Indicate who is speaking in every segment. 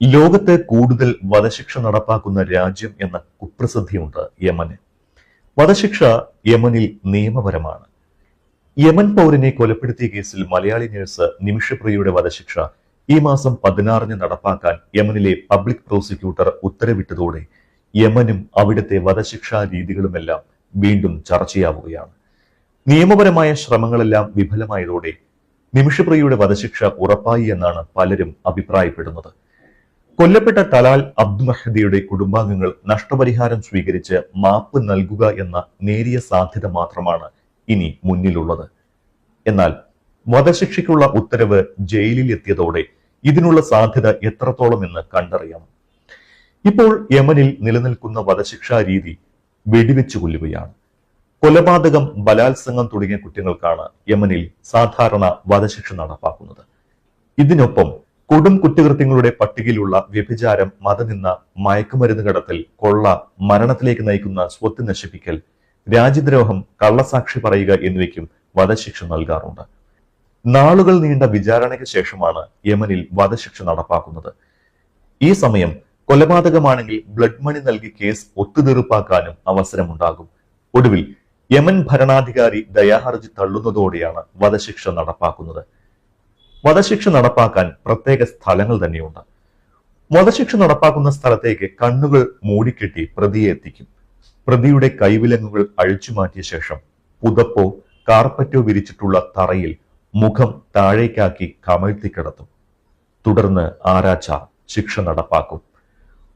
Speaker 1: ലോകത്ത് കൂടുതൽ വധശിക്ഷ നടപ്പാക്കുന്ന രാജ്യം എന്ന കുപ്രസിദ്ധിയുണ്ട് യമന്. വധശിക്ഷ യമനിൽ നിയമപരമാണ്. യമൻ പൗരനെ കൊലപ്പെടുത്തിയ കേസിൽ മലയാളി നഴ്സ് നിമിഷപ്രിയയുടെ വധശിക്ഷ ഈ മാസം 16-ന് നടപ്പാക്കാൻ യമനിലെ പബ്ലിക് പ്രോസിക്യൂട്ടർ ഉത്തരവിട്ടതോടെ യമനും അവിടുത്തെ വധശിക്ഷാ രീതികളുമെല്ലാം വീണ്ടും ചർച്ചയാവുകയാണ്. നിയമപരമായ ശ്രമങ്ങളെല്ലാം വിഫലമായതോടെ നിമിഷപ്രിയയുടെ വധശിക്ഷ ഉറപ്പായി എന്നാണ് പലരും അഭിപ്രായപ്പെടുന്നത്. കൊല്ലപ്പെട്ട തലാൽ അബ്ദു മഹദിയുടെ കുടുംബാംഗങ്ങൾ നഷ്ടപരിഹാരം സ്വീകരിച്ച് മാപ്പ് നൽകുക എന്ന നേരിയ സാധ്യത മാത്രമാണ് ഇനി മുന്നിലുള്ളത്. എന്നാൽ വധശിക്ഷയ്ക്കുള്ള ഉത്തരവ് ജയിലിൽ എത്തിയതോടെ ഇതിനുള്ള സാധ്യത എത്രത്തോളം എന്ന് കണ്ടറിയണം. ഇപ്പോൾ യമനിൽ നിലനിൽക്കുന്ന വധശിക്ഷാ രീതി വെടിവെച്ചു കൊല്ലുകയാണ്. കൊലപാതകം, ബലാത്സംഗം തുടങ്ങിയ കുറ്റങ്ങൾക്കാണ് യമനിൽ സാധാരണ വധശിക്ഷ നടപ്പാക്കുന്നത്. ഇതിനൊപ്പം കൊടും കുറ്റകൃത്യങ്ങളുടെ പട്ടികയിലുള്ള വ്യഭിചാരം, മതനിന്ദ, മയക്കുമരുന്ന് കടത്തൽ, കൊള്ള, മരണത്തിലേക്ക് നയിക്കുന്ന സ്വത്ത് നശിപ്പിക്കൽ, രാജ്യദ്രോഹം, കള്ളസാക്ഷി പറയുക എന്നിവയ്ക്കും വധശിക്ഷ നൽകാറുണ്ട്. നാളുകൾ നീണ്ട വിചാരണയ്ക്ക് ശേഷമാണ് യമനിൽ വധശിക്ഷ നടപ്പാക്കുന്നത്. ഈ സമയം കൊലപാതകമാണെങ്കിൽ ബ്ലഡ് മണി നൽകി കേസ് ഒത്തുതീർപ്പാക്കാനും അവസരമുണ്ടാകും. ഒടുവിൽ യമൻ ഭരണാധികാരി ദയാഹർജി തള്ളുന്നതോടെയാണ് വധശിക്ഷ നടപ്പാക്കുന്നത്. വധശിക്ഷ നടപ്പാക്കാൻ പ്രത്യേക സ്ഥലങ്ങൾ തന്നെയുണ്ട്. വധശിക്ഷ നടപ്പാക്കുന്ന സ്ഥലത്തേക്ക് കണ്ണുകൾ മൂടിക്കെട്ടി പ്രതിയെ എത്തിക്കും. പ്രതിയുടെ കൈവിലങ്ങുകൾ അഴിച്ചുമാറ്റിയ ശേഷം പുതപ്പോ കാർപ്പറ്റോ വിരിച്ചിട്ടുള്ള തറയിൽ മുഖം താഴേക്കാക്കി കമഴ്ത്തിക്കിടത്തും. തുടർന്ന് ആരാച്ചാർ ശിക്ഷ നടപ്പാക്കും.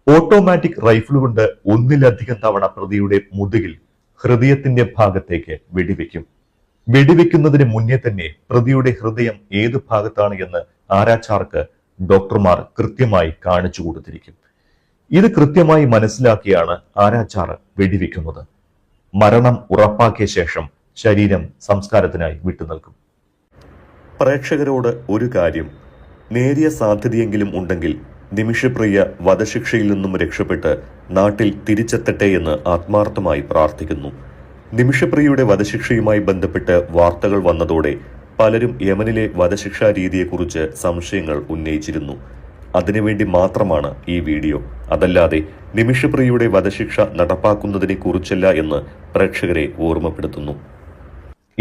Speaker 1: ഓട്ടോമാറ്റിക് റൈഫിൾ കൊണ്ട് ഒന്നിലധികം തവണ പ്രതിയുടെ മുതുകിൽ, ഹൃദയത്തിന്റെ ഭാഗത്തേക്ക് വെടിവെക്കും. വെടിവെക്കുന്നതിന് മുന്നേ തന്നെ പ്രതിയുടെ ഹൃദയം ഏതു ഭാഗത്താണ് എന്ന് ആരാച്ചാർക്ക് ഡോക്ടർമാർ കൃത്യമായി കാണിച്ചു കൊടുത്തിരിക്കും. ഇത് കൃത്യമായി മനസ്സിലാക്കിയാണ് ആരാച്ചാർ വെടിവെക്കുന്നത്. മരണം ഉറപ്പാക്കിയ ശേഷം ശരീരം സംസ്കാരത്തിനായി വിട്ടുനിൽക്കും. പ്രേക്ഷകരോട് ഒരു കാര്യം, നേരിയ സാധ്യതയെങ്കിലും ഉണ്ടെങ്കിൽ നിമിഷപ്രിയ വധശിക്ഷയിൽ നിന്നും രക്ഷപ്പെട്ട് നാട്ടിൽ തിരിച്ചെത്തട്ടെ എന്ന് ആത്മാർത്ഥമായി പ്രാർത്ഥിക്കുന്നു. നിമിഷപ്രിയയുടെ വധശിക്ഷയുമായി ബന്ധപ്പെട്ട് വാർത്തകൾ വന്നതോടെ പലരും യമനിലെ വധശിക്ഷാ രീതിയെക്കുറിച്ച് സംശയങ്ങൾ ഉന്നയിച്ചിരുന്നു. അതിനുവേണ്ടി മാത്രമാണ് ഈ വീഡിയോ. അതല്ലാതെ നിമിഷപ്രിയയുടെ വധശിക്ഷ നടപ്പാക്കുന്നതിനെ കുറിച്ചല്ല എന്ന് പ്രേക്ഷകരെ ഓർമ്മപ്പെടുത്തുന്നു.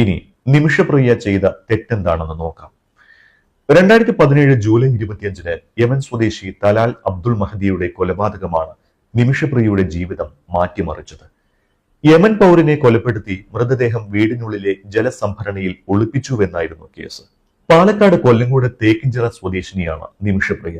Speaker 1: ഇനി നിമിഷപ്രിയ ചെയ്ത തെറ്റെന്താണെന്ന് നോക്കാം. 2017 ജൂലൈ 25-ന് യമൻ സ്വദേശി തലാൽ അബ്ദുൽ മഹദിയുടെ കൊലപാതകമാണ് നിമിഷപ്രിയയുടെ ജീവിതം മാറ്റിമറിച്ചത്. യമൻ പൗരനെ കൊലപ്പെടുത്തി മൃതദേഹം വീടിനുള്ളിലെ ജലസംഭരണിയിൽ ഒളിപ്പിച്ചുവെന്നായിരുന്നു കേസ്. പാലക്കാട് കൊല്ലങ്കോട് തേക്കിഞ്ചിറ സ്വദേശിനിയാണ് നിമിഷപ്രിയ.